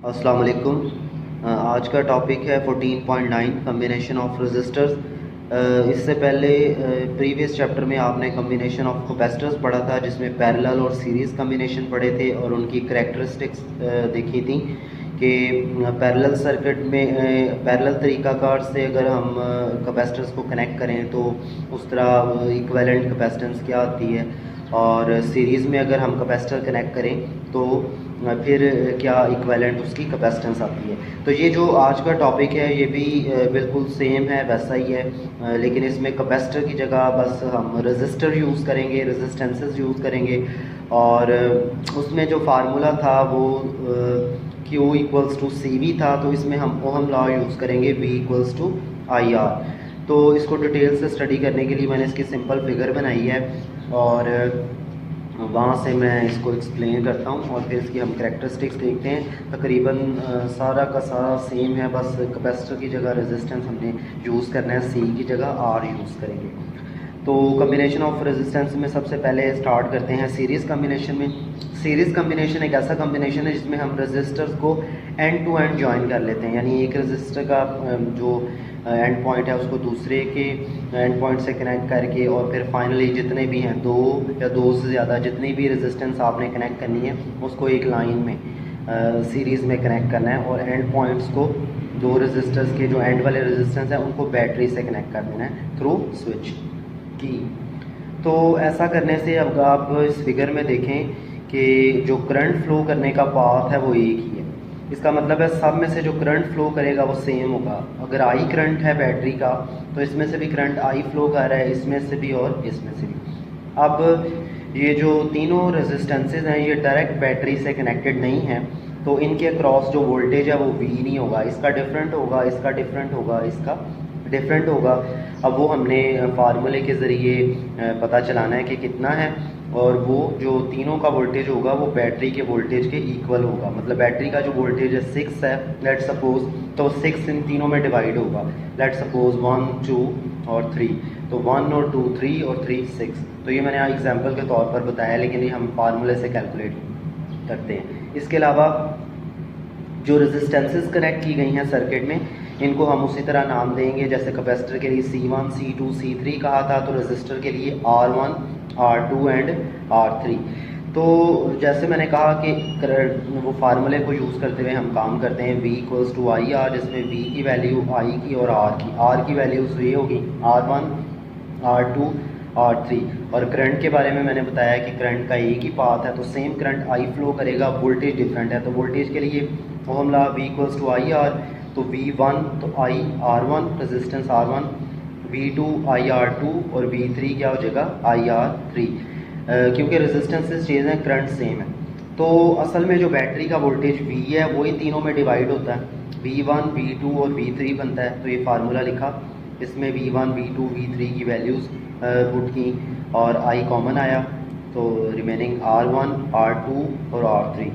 अस्सलाम वालेकुम। आज का टॉपिक है 14.9 कम्बिनेशन ऑफ रजिस्टर्स। इससे पहले प्रीवियस चैप्टर में आपने कम्बिनेशन ऑफ कैपेसिटर्स पढ़ा था, जिसमें पैरेलल और सीरीज़ कम्बिनेशन पढ़े थे और उनकी करैक्टरिस्टिक्स देखी थी कि पैरेलल सर्किट में पैरेलल तरीक़ाकार से अगर हम कैपेसिटर्स को कनेक्ट करें तो उस तरह इक्विवेलेंट कैपेसिटेंस क्या आती है, और सीरीज़ में अगर हम कैपेसिटर कनेक्ट करें तो फिर क्या इक्विवेलेंट उसकी कैपेसिटेंस आती है। तो ये जो आज का टॉपिक है ये भी बिल्कुल सेम है, वैसा ही है, लेकिन इसमें कैपेसिटर की जगह बस हम रजिस्टर यूज़ करेंगे, रेजिस्टेंसेस यूज़ करेंगे। और उसमें जो फार्मूला था वो Q equals to C V था, तो इसमें हम ओहम लॉ यूज़ करेंगे V equals to I R. तो इसको डिटेल से स्टडी करने के लिए मैंने इसकी सिंपल फिगर बनाई है और वहाँ से मैं इसको एक्सप्लेन करता हूँ और फिर इसकी हम करैक्टरिस्टिक्स देखते हैं। तकरीबन सारा का सारा सेम है, बस कैपेसिटर की जगह रेजिस्टेंस हमने यूज़ करना है, सी की जगह आर यूज़ करेंगे। तो कम्बिनेशन ऑफ रेजिस्टेंस में सबसे पहले स्टार्ट करते हैं सीरीज़ कम्बिनेशन में। सीरीज़ कम्बिनेशन एक ऐसा कम्बिनेशन है जिसमें हम रेजिस्टर्स को एंड टू एंड जॉइन कर लेते हैं, यानी एक रेजिस्टर का जो एंड पॉइंट है उसको दूसरे के एंड पॉइंट से कनेक्ट करके और फिर फाइनली जितने भी हैं, दो या दो से ज़्यादा जितनी भी रेजिस्टेंस आपने कनेक्ट करनी है उसको एक लाइन में सीरीज़ में कनेक्ट करना है और एंड पॉइंट्स को दो रेजिस्टर्स के जो एंड वाले रेजिस्टेंस हैं उनको बैटरी से कनेक्ट कर देना है थ्रू स्विच की। तो ऐसा करने से अब आप इस फिगर में देखें कि जो करंट फ्लो करने का पाथ है वो एक ही है। इसका मतलब है सब में से जो करंट फ्लो करेगा वो सेम होगा। अगर आई करंट है बैटरी का तो इसमें से भी करंट आई फ्लो कर रहा है, इसमें से भी और इसमें से भी। अब ये जो तीनों रेजिस्टेंसेज हैं ये डायरेक्ट बैटरी से कनेक्टेड नहीं हैं, तो इनके अक्रॉस जो वोल्टेज है वो वी नहीं होगा, इसका डिफरेंट होगा, इसका डिफरेंट होगा, इसका डिफरेंट होगा। अब वो हमने फार्मूले के ज़रिए पता चलाना है कि कितना है, और वो जो तीनों का वोल्टेज होगा वो बैटरी के वोल्टेज के इक्वल होगा। मतलब बैटरी का जो वोल्टेज है 6 है लेट सपोज, तो 6 इन तीनों में डिवाइड होगा। लेट सपोज 1 2 और 3, तो 1 और 2 3 और 3 6। तो ये मैंने एग्जांपल के तौर पर बताया, लेकिन ये हम फार्मूले से कैलकुलेट करते हैं। इसके अलावा जो रेजिस्टेंसेस कनेक्ट की गई हैं सर्किट में, इनको हम उसी तरह नाम देंगे। जैसे कैपेसिटर के लिए C1 C2 C3 कहा था, तो रेजिस्टर के लिए R1 R2 एंड R3। तो जैसे मैंने कहा कि वो फार्मूले को यूज़ करते हुए हम काम करते हैं V equals to I R, जिसमें V की वैल्यू I की और R की वैल्यूज़ ये होगी R1 R2 R3। और करंट के बारे में मैंने बताया कि करंट का एक ही पाथ है, तो सेम करंट I फ्लो करेगा, वोल्टेज डिफरेंट है। तो वोल्टेज के लिए ohm law V equals to I R, तो V1 तो I R1 resistance R1, V2 I R2 और V3 क्या हो जाएगा I R3। क्योंकि रेजिस्टेंसेस चेंज हैं, करंट सेम है, तो असल में जो बैटरी का वोल्टेज V है वही तीनों में डिवाइड होता है, V1 V2 और V3 बनता है। तो ये फार्मूला लिखा, इसमें V1 V2 V3 की वैल्यूज़ पुट की और I कॉमन आया, तो रिमेनिंग R1 R2 और R3।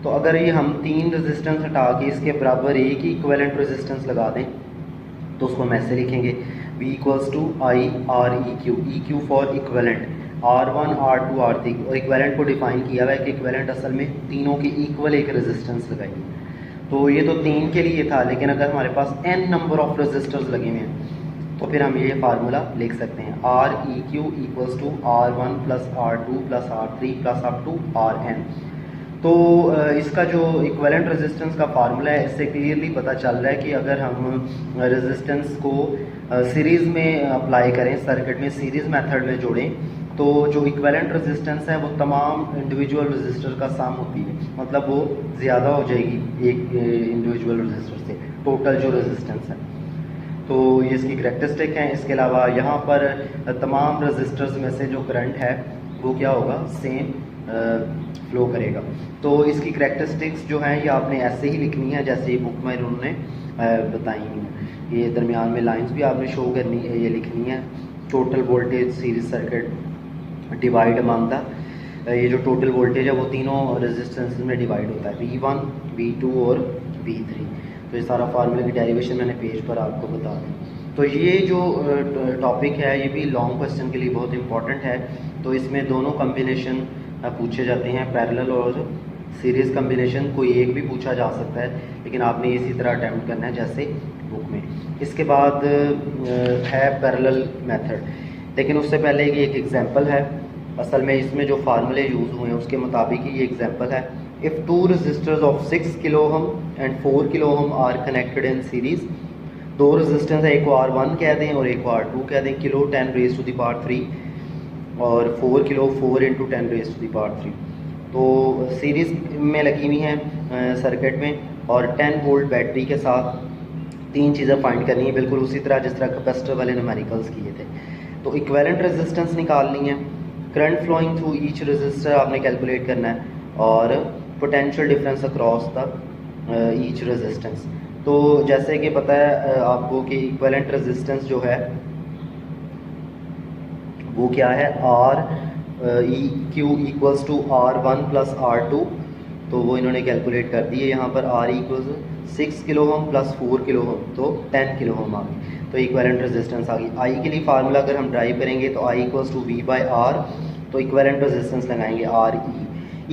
तो अगर ये हम तीन रेजिस्टेंस हटा के इसके बराबर एक ही इक्विवेलेंट रेजिस्टेंस लगा दें तो उसको हम ऐसे लिखेंगे V equals to I R E Q for equivalent, R1 R2 R3। और इक्विवेलेंट को डिफाइन किया हुआ है कि इक्विवेलेंट असल में तीनों की इक्वल एक रेजिस्टेंस लगाएंगे। तो ये तो तीन के लिए था, लेकिन अगर हमारे पास n नंबर ऑफ रेजिस्टर्स लगे हुए हैं तो फिर हम ये फार्मूला लिख सकते हैं R E Q equals to R1 plus R2 plus R3 plus up to Rn। तो इसका जो इक्विवेलेंट रेजिस्टेंस का फार्मूला है, इससे क्लियरली पता चल रहा है कि अगर हम रेजिस्टेंस को सीरीज़ में अप्लाई करें, सर्किट में सीरीज़ मेथड में जोड़ें, तो जो इक्विवेलेंट रेजिस्टेंस है वो तमाम इंडिविजुअल रेजिस्टर का सम होती है, मतलब वो ज़्यादा हो जाएगी एक इंडिविजुअल रेजिस्टर से, टोटल जो रेजिस्टेंस है। तो ये इसकी करैक्टरिस्टिक हैं। इसके अलावा यहाँ पर तमाम रेजिस्टर्स में से जो करंट है वो क्या होगा, सेम फ्लो करेगा। तो इसकी करैक्टरिस्टिक्स जो हैं ये आपने ऐसे ही लिखनी है जैसे बुक में उन्होंने बताई हैं। ये दरमियान में लाइंस भी आपने शो करनी है, ये लिखनी है total voltage series circuit divide among the, ये जो टोटल वोल्टेज है वो तीनों रेजिस्टेंस में डिवाइड होता है, V1 V2 और V3। तो ये सारा फार्मूले की डेरिवेशन मैंने पेज पर आपको बता दी। तो ये जो टॉपिक है ये भी लॉन्ग क्वेश्चन के लिए बहुत इंपॉर्टेंट है। तो इसमें दोनों कम्बिनेशन पूछे जाते हैं, पैरेलल और सीरीज़ कम्बिनेशन कोई एक भी पूछा जा सकता है, लेकिन आपने इसी तरह अटैम्प्ट करना है जैसे बुक में। इसके बाद है पैरेलल मेथड, लेकिन उससे पहले ये एक एग्जांपल है। असल में इसमें जो फार्मूले यूज़ हुए हैं उसके मुताबिक ये एग्जांपल है। If two resistors of 6 kilo ohm and 4 kilo ohm are connected in series, दो रेजिस्टेंस है, एक को R1 कह दें और एक को R2 कह दें, kilo 10 raise to the power 3 और 4 kilo 4 into 10 raise to the power 3। तो सीरीज़ में लगी हुई हैं सर्किट में, और 10 वोल्ट बैटरी के साथ तीन चीज़ें फाइंड करनी है, बिल्कुल उसी तरह जिस तरह कैपेसिटर वाले न्यूमेरिकल्स किए थे। तो इक्विवेलेंट रेजिस्टेंस निकालनी है, current flowing through each resistor आपने कैलकुलेट करना है, और potential difference across the each resistance. तो जैसे कि पता है आपको कि इक्विवेलेंट रेजिस्टेंस जो है वो क्या है, Req equals to R1 plus R2। तो वो इन्होंने कैलकुलेट कर दी है यहाँ पर। R equals 6 kilo ohm plus 4 kilo ohm, तो 10 किलो ओम आ गई, तो इक्विवेलेंट रेजिस्टेंस आ गई। I के लिए फार्मूला अगर हम ड्राइव करेंगे तो I equals to V by R, तो इक्विवेलेंट रेजिस्टेंस लगाएंगे RE।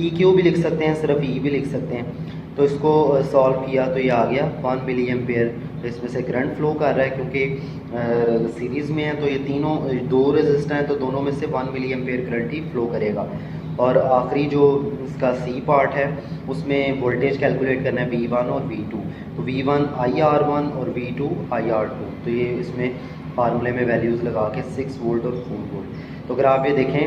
EQ भी लिख सकते हैं, सिर्फ E भी लिख सकते हैं। तो इसको सॉल्व किया तो ये आ गया 1 मिली एम्पेयर। तो इसमें से करंट फ्लो कर रहा है क्योंकि सीरीज़ में है, तो ये तीनों दो रेजिस्टर हैं, तो दोनों में से 1 मिली एम्पेयर करंट ही फ्लो करेगा। और आखिरी जो इसका सी पार्ट है उसमें वोल्टेज कैलकुलेट करना है V1 और V2। तो V1 IR1 और V2 IR2। तो ये इसमें फार्मूले में वैल्यूज़ लगा के 6 वोल्ट और 4 वोल्ट। तो अगर आप ये देखें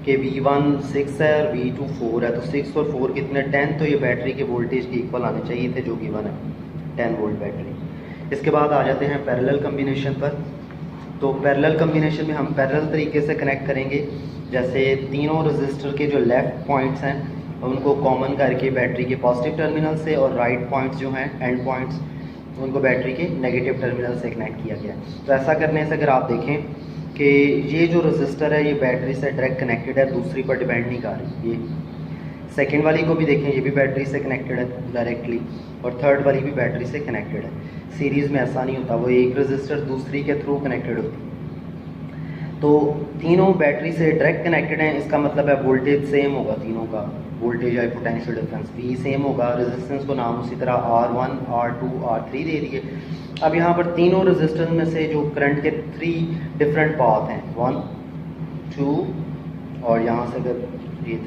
कि V1 6 है और V2 4 है, तो 6 और 4 कितने 10, तो ये बैटरी के वोल्टेज के इक्वल आने चाहिए थे, जो कि 1 है, 10 वोल्ट बैटरी। इसके बाद आ जाते हैं पैरेलल कम्बिनेशन पर। तो पैरेलल कम्बिनेशन में हम पैरेलल तरीके से कनेक्ट करेंगे, जैसे तीनों रजिस्टर के जो लेफ़्ट पॉइंट्स हैं उनको कॉमन करके बैटरी के पॉजिटिव टर्मिनल से, और राइट पॉइंट्स जो हैं एंड पॉइंट्स उनको बैटरी के नेगेटिव टर्मिनल से कनेक्ट किया गया। तो ऐसा करने से अगर आप देखें कि ये जो रजिस्टर है ये बैटरी से डायरेक्ट कनेक्टेड है, दूसरी पर डिपेंड नहीं कर रही। ये सेकेंड वाली को भी देखें, ये भी बैटरी से कनेक्टेड है डायरेक्टली, और थर्ड वाली भी बैटरी से कनेक्टेड है। सीरीज़ में ऐसा नहीं होता, वो एक रजिस्टर दूसरी के थ्रू कनेक्टेड होती है। तो तीनों बैटरी से डायरेक्ट कनेक्टेड हैं, इसका मतलब है वोल्टेज सेम होगा तीनों का, वोल्टेज या पोटेंशियल डिफरेंस भी सेम होगा। रेजिस्टेंस को नाम उसी तरह R1 R2 R3 दे दिए। अब यहाँ पर तीनों रेजिस्टेंस में से जो करंट के 3 डिफरेंट पाथ हैं, 1 2 और यहाँ से अगर ये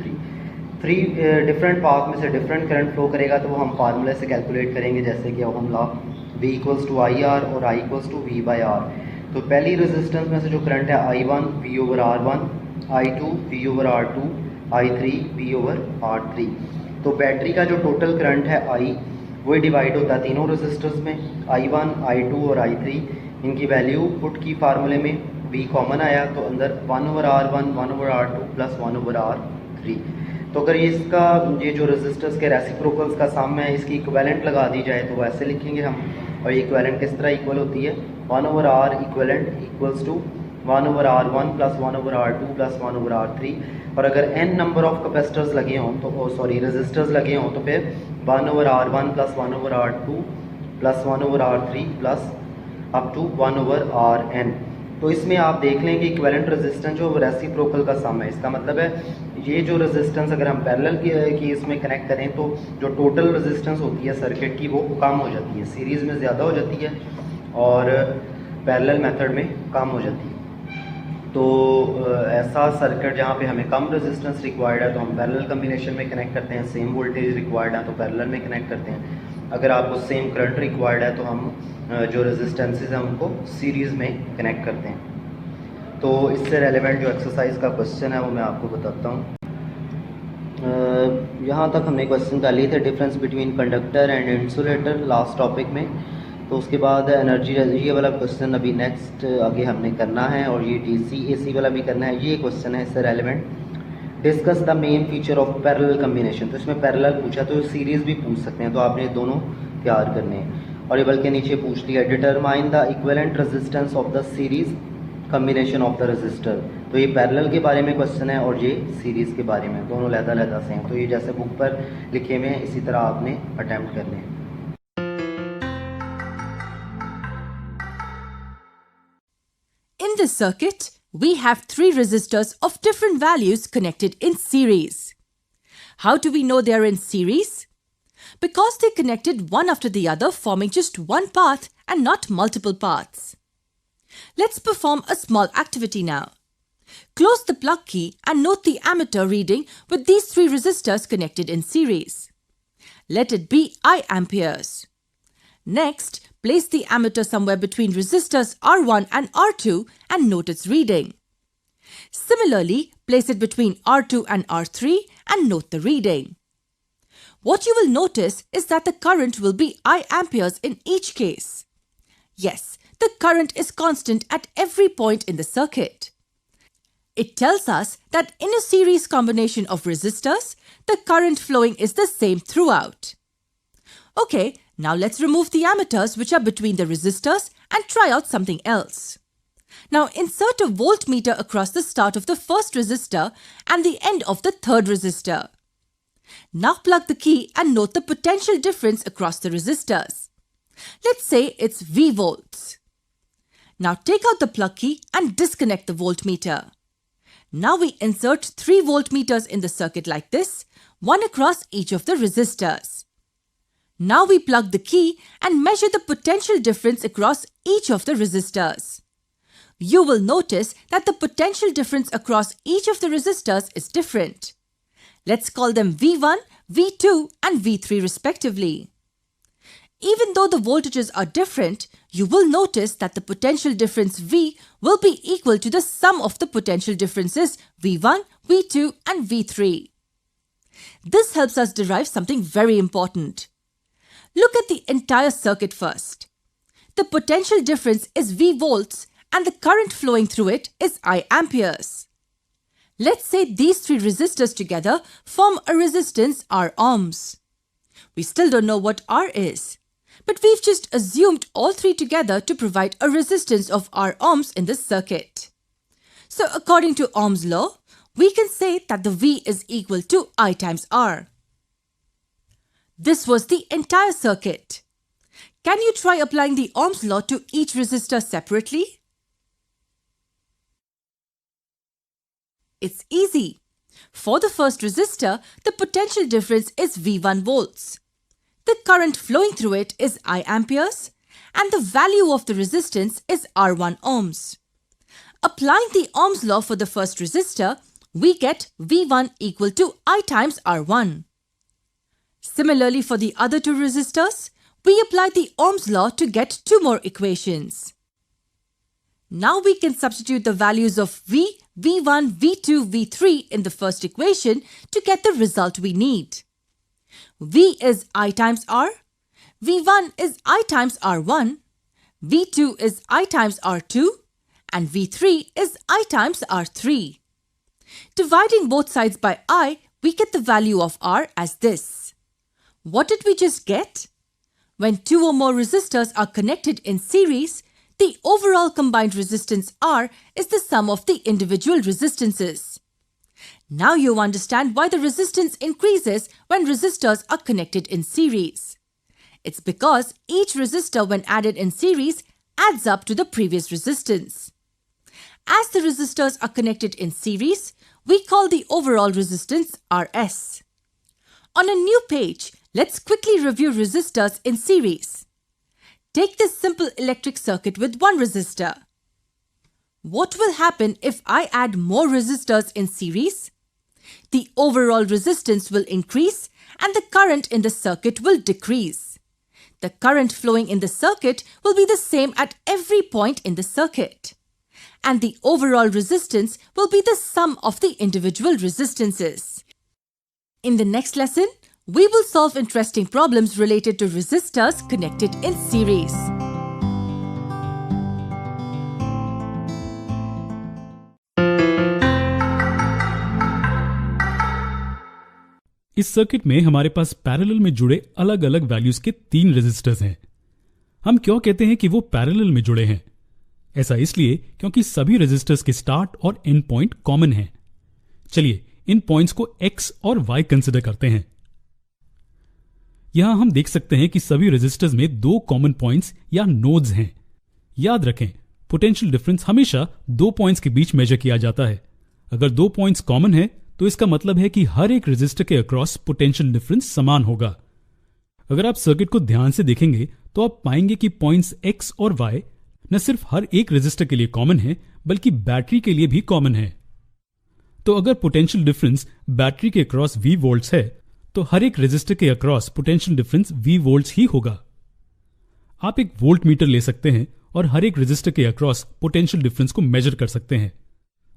3 डिफरेंट पाथ में से डिफरेंट करंट फ्लो करेगा, तो वो हम फार्मूले से कैलकुलेट करेंगे, जैसे कि ohm law V equals to IR और I equals to V by R। तो पहली रेजिस्टेंस में से जो करंट है I1 V over R1, I2 V over R2, I3 V over R3। तो बैटरी का जो टोटल करंट है I, वही डिवाइड होता है तीनों रेजिस्टर्स में, I1 I2 और I3। इनकी वैल्यू पुट की फार्मूले में, V कॉमन आया तो अंदर 1 over R1 1 over R2 plus 1 over R3। तो अगर ये जो रेजिस्टर्स के रेसिप्रोकल्स का सम है, इसकी इक्विवेलेंट लगा दी जाए तो वैसे लिखेंगे हम। और ये इक्विवेलेंट किस तरह इक्वल होती है, 1 over R equivalent equals to 1 over R1 plus 1 over R2 plus 1 over R3। और अगर n नंबर ऑफ कैपेसिटर्स लगे हों तो रेजिस्टर्स लगे हों, तो फिर 1 over R1 plus 1 over R2 plus 1 over R3 plus up to 1 over Rn। तो इसमें आप देख लें कि इक्विवेलेंट रेजिस्टेंस जो रेसिप्रोकल का सम है। इसका मतलब है ये जो रेजिस्टेंस अगर हम पैरेलल की इसमें कनेक्ट करें, तो जो टोटल रेजिस्टेंस होती है सर्किट की वो कम हो जाती है, सीरीज़ में ज़्यादा हो जाती है और पैरेलल मेथड में कम हो जाती है। तो ऐसा सर्किट जहाँ पे हमें कम रेजिस्टेंस रिक्वायर्ड है तो हम पैरेलल कम्बिनेशन में कनेक्ट करते हैं, सेम वोल्टेज रिक्वायर्ड है तो पैरेलल में कनेक्ट करते हैं। अगर आपको सेम करंट रिक्वायर्ड है तो हम जो रेजिस्टेंसेस हैं उनको सीरीज़ में कनेक्ट करते हैं। तो इससे रेलेवेंट जो एक्सरसाइज का क्वेश्चन है वो मैं आपको बताता हूँ। यहाँ तक हमने क्वेश्चन कर लिए थे difference between conductor and insulator last topic में। तो उसके बाद एनर्जी, ये वाला क्वेश्चन अभी नेक्स्ट आगे हमने करना है, और ये DC AC वाला भी करना है। ये क्वेश्चन है इससे relevant, discuss the main feature of parallel combination. तो इसमें पैरेलल पूछा तो सीरीज़ भी पूछ सकते हैं, तो आपने दोनों तैयार करने हैं। और ये बल्कि नीचे पूछ लिया, determine the equivalent resistance of the series combination of the resistor. तो ये पैरेलल के बारे में क्वेश्चन है और ये सीरीज़ के बारे में, दोनों लहदा से हैं। तो ये जैसे बुक पर लिखे हुए हैं इसी तरह आपने अटैम्प्ट करने हैं। In this circuit, we have 3 resistors of different values connected in series. How do we know they are in series? Because they connected one after the other, forming just one path and not multiple paths. Let's perform a small activity now. Close the plug key and note the ammeter reading with these 3 resistors connected in series. Let it be I amperes. Next, place the ammeter somewhere between resistors R1 and R2 and note its reading. Similarly, place it between R2 and R3 and note the reading. What you will notice is that the current will be I amperes in each case. Yes, the current is constant at every point in the circuit. It tells us that in a series combination of resistors, the current flowing is the same throughout. Okay, now let's remove the ammeters which are between the resistors and try out something else. Now insert a voltmeter across the start of the first resistor and the end of the third resistor. Now plug the key and note the potential difference across the resistors. Let's say it's V volts. Now take out the plug key and disconnect the voltmeter. Now we insert 3 voltmeters in the circuit like this, one across each of the resistors. Now we plug the key and measure the potential difference across each of the resistors. You will notice that the potential difference across each of the resistors is different. Let's call them V1, V2 and V3 respectively. Even though the voltages are different, you will notice that the potential difference V will be equal to the sum of the potential differences V1, V2 and V3. This helps us derive something very important. Look at the entire circuit first. The potential difference is V volts and the current flowing through it is I amperes. Let's say these 3 resistors together form a resistance R ohms. We still don't know what R is, but we've just assumed all 3 together to provide a resistance of R ohms in this circuit. So according to Ohm's law, we can say that the V is equal to I times R. This was the entire circuit. Can you try applying the Ohm's law to each resistor separately? It's easy. For the first resistor, the potential difference is V1 volts. The current flowing through it is I amperes and the value of the resistance is R1 ohms. Applying the Ohm's law for the first resistor, we get V1 equal to I times R1. Similarly, for the other 2 resistors, we apply the Ohm's law to get 2 more equations. Now we can substitute the values of V, V1, V2, V3 in the first equation to get the result we need. V is I times R, V1 is I times R1, V2 is I times R2, and V3 is I times R3. Dividing both sides by I, we get the value of R as this. What did we just get? When 2 or more resistors are connected in series, the overall combined resistance R is the sum of the individual resistances. Now you understand why the resistance increases when resistors are connected in series. It's because each resistor when added in series adds up to the previous resistance. As the resistors are connected in series, we call the overall resistance Rs. On a new page, let's quickly review resistors in series. Take this simple electric circuit with one resistor. What will happen if I add more resistors in series? The overall resistance will increase and the current in the circuit will decrease. The current flowing in the circuit will be the same at every point in the circuit. And the overall resistance will be the sum of the individual resistances. In the next lesson, we will solve interesting problems related to resistors connected in series. इस circuit में हमारे पास parallel में जुड़े अलग अलग values के 3 resistors हैं। हम क्यों कहते हैं कि वो पैरेलल में जुड़े हैं? ऐसा इसलिए क्योंकि सभी रेजिस्टर्स के स्टार्ट और एंड पॉइंट कॉमन हैं। चलिए इन पॉइंट्स को X और Y कंसिडर करते हैं। यहां हम देख सकते हैं कि सभी रेजिस्टर्स में 2 कॉमन पॉइंट्स या नोड्स हैं। याद रखें, पोटेंशियल डिफरेंस हमेशा 2 पॉइंट्स के बीच मेजर किया जाता है। अगर 2 पॉइंट्स कॉमन है तो इसका मतलब है कि हर एक रेजिस्टर के अक्रॉस पोटेंशियल डिफरेंस समान होगा। अगर आप सर्किट को ध्यान से देखेंगे तो आप पाएंगे कि पॉइंट्स X और Y न सिर्फ हर एक रेजिस्टर के लिए कॉमन है बल्कि बैटरी के लिए भी कॉमन है। तो अगर पोटेंशियल डिफरेंस बैटरी के अक्रॉस V वोल्ट्स है तो हर एक रेजिस्टर के across potential difference V volts ही होगा। आप एक वोल्ट मीटर ले सकते हैं और हर एक रेजिस्टर के अक्रॉस पोटेंशियल डिफरेंस को मेजर कर सकते हैं।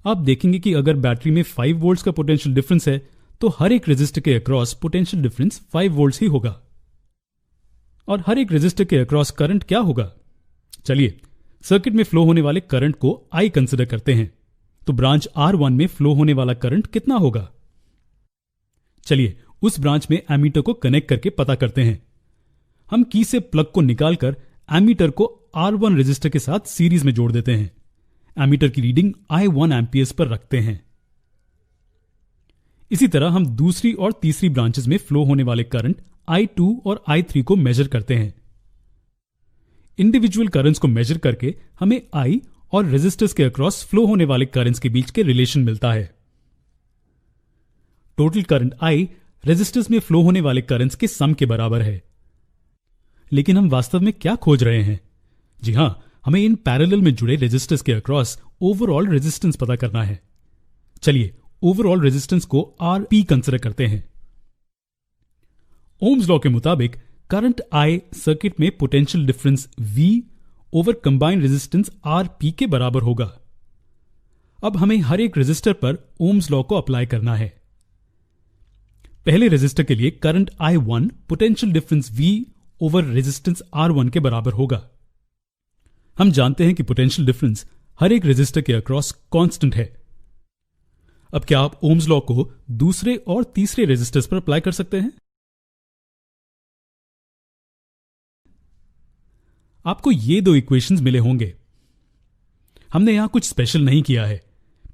आप देखेंगे कि अगर बैटरी में 5 वोल्ट्स का पोटेंशियल डिफरेंस है तो हर एक रेजिस्टर के अक्रॉस पोटेंशियल डिफरेंस 5 वोल्ट्स ही होगा। और हर एक रेजिस्टर के अक्रॉस करंट क्या होगा? चलिए सर्किट में फ्लो होने वाले करंट को I कंसिडर करते हैं। तो ब्रांच R1 में फ्लो होने वाला करंट कितना होगा? चलिए उस ब्रांच में एमीटर को कनेक्ट करके पता करते हैं। हम की से प्लग को निकालकर एमीटर को R1 रेजिस्टर के साथ सीरीज में जोड़ देते हैं। एमीटर की रीडिंग I1 एम्पियर्स पर रखते हैं। इसी तरह हम दूसरी और तीसरी ब्रांचेस में फ्लो होने वाले करंट I2 और I3 को मेजर करते हैं। इंडिविजुअल करंट्स को मेजर करके हमें I और रेजिस्टर्स के अक्रॉस फ्लो होने वाले करंट्स के बीच के रिलेशन मिलता है। टोटल करंट I रेजिस्टर्स में फ्लो होने वाले करंट्स के सम के बराबर है। लेकिन हम वास्तव में क्या खोज रहे हैं? जी हां, हमें इन पैरेलल में जुड़े रेजिस्टर्स के अक्रॉस ओवरऑल रेजिस्टेंस पता करना है। चलिए ओवरऑल रेजिस्टेंस को RP कंसिडर करते हैं। ओम्स लॉ के मुताबिक करंट I सर्किट में potential difference V over combined resistance RP के बराबर होगा। अब हमें हर एक रेजिस्टर पर ओम्स लॉ को अप्लाई करना है। पहले रेजिस्टर के लिए current I1 potential difference V over resistance R1 के बराबर होगा। हम जानते हैं कि पोटेंशियल डिफरेंस हर एक रेजिस्टर के अक्रॉस कांस्टेंट है। अब क्या आप ओम्स लॉ को दूसरे और तीसरे रेजिस्टर्स पर अप्लाई कर सकते हैं? आपको ये दो इक्वेशंस मिले होंगे। हमने यहां कुछ स्पेशल नहीं किया है।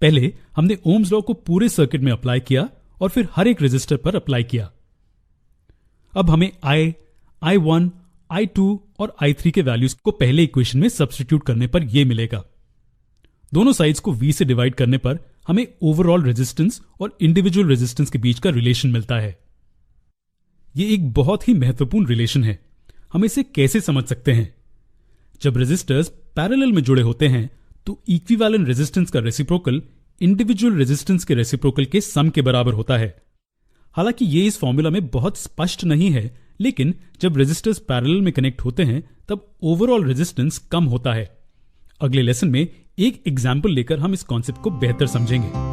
पहले हमने ओम्स लॉ को पूरे सर्किट में अप्लाई किया और फिर हर एक रेजिस्टर पर अप्लाई किया। अब हमें I1, I2 और I3 के वैल्यूज को पहले इक्वेशन में सब्स्टिट्यूट करने पर यह मिलेगा। दोनों साइड्स को V से डिवाइड करने पर हमें ओवरऑल रेजिस्टेंस और इंडिविजुअल रेजिस्टेंस के बीच का रिलेशन मिलता है। यह एक बहुत ही महत्वपूर्ण रिलेशन है। हम इसे कैसे समझ सकते हैं? जब रेजिस्टर्स पैरेलल में जुड़े होते हैं तो इक्विवेलेंट रेजिस्टेंस का रेसिप्रोकल इंडिविजुअल रेजिस्टेंस के रेसिप्रोकल के सम के बराबर होता है। हालांकि यह इस फॉर्मूला में बहुत स्पष्ट नहीं है, लेकिन जब रेजिस्टर्स पैरेलल में कनेक्ट होते हैं तब ओवरऑल रेजिस्टेंस कम होता है। अगले लेसन में एक एग्जाम्पल लेकर हम इस कॉन्सेप्ट को बेहतर समझेंगे।